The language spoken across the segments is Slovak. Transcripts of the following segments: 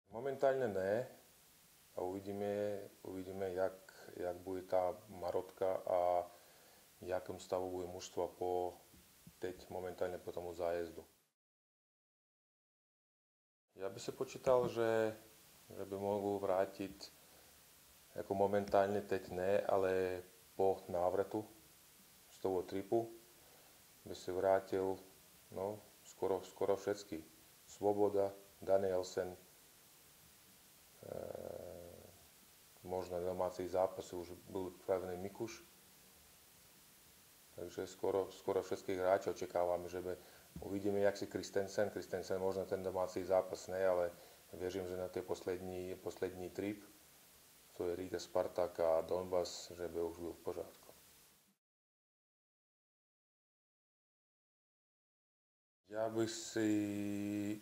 Momentálne ne a uvidíme jak bude tá Marotka a v jakom stavu bude mužstvo teď momentálne po tomu zájezdu. Ja by si počítal, že by mohol vrátiť ako momentálne teď ne, ale po návratu z toho tripu by si vrátil skoro všetky. Svoboda, Danielsen, možno domáci zápasy už bol pripravený Mikuš. Takže skoro všetkých hráčov očakávame, že uvidíme, jak si Christensen možno ten domáci zápas ne, ale věřím, že na ten poslední trip, to je Riga, Spartak a Donbass, že by už byl v pořádku. Já bych si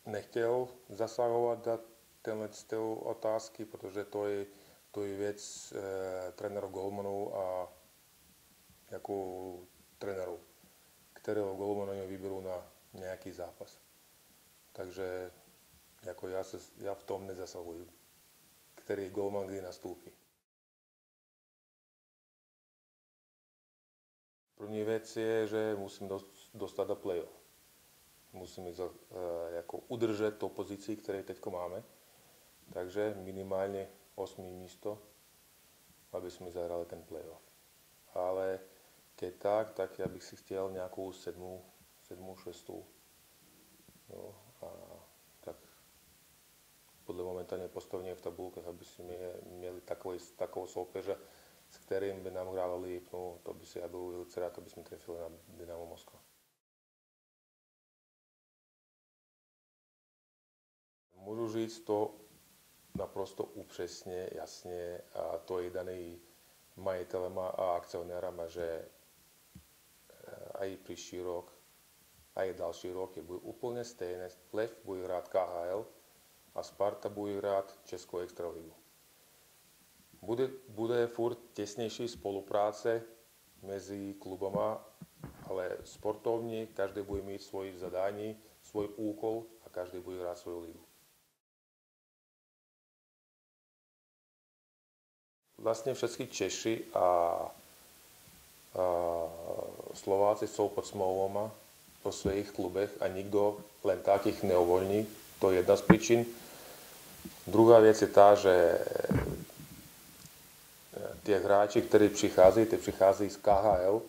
nechtěl zasahovat do téhle otázky, protože to je věc trenérov golmanů a jako trenérov, kterého golmana vyberou na nějaký zápas. Takže jako já v tom nezasahuji, který golman kdy nastoupí. První věc je, že musím dostat do playoff. Musím jako udržet tu pozici, kterou teď máme. Takže minimálně 8. místo, aby jsme zahrali ten playoff. Ale keď tak já bych si chtěl nějakou 7., 6. No, a tak podle momentálně postavení v tabulkách, aby jsme měli takovou soupeře, s kterým by nám hrálo líp, no to by si já byl velice rád, aby jsme trefili na Dynamo Moskva. Můžu říct to naprosto upřesně, jasně a to je daný majitelema a akcionérama, že aj příští rok, aj další rok bude úplně stejné. Lev bude hrát KHL a Sparta bude hrát Českou extraligu. Bude furt těsnější spolupráce mezi klubama, ale sportovně každý bude mít svoje zadání, svůj úkol a každý bude hrát svou ligu. Vlastne všetci Češi a Slováci sú pod smlouvama po svojich klubech a nikto len tak ich neuvoľní. To je jedna z príčin. Druhá vec je tá, že tie hráči, ktorí prichádzajú z KHL,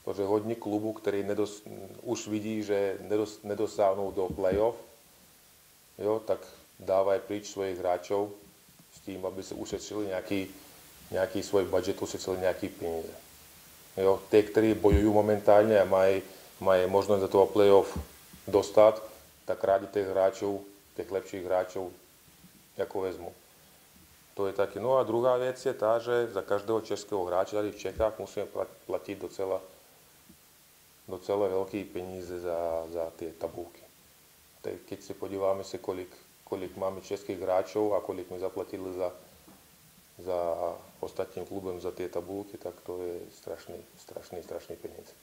protože hodně klubů, který už vidí, že nedosáhnou do playoff, jo, tak dávají pryč svojich hráčov s tím, aby si ušetřili nějaký svůj budget, ušetřili nějaký peníze. Jo, tie, ktorí bojujú momentálne a majú možnosť do toho playoff dostať, tak rádi tých lepších hráčov jako vezmu. To je taky. No a druhá věc je tá, že za každého českého hráče tady v Čechách musíme platiť docela veľké peníze za tie tabulky. Keď si podíváme si, kolik máme českých hráčov a kolik my zaplatili za ostatním klubem za tie tabulky, tak to je strašný peníze.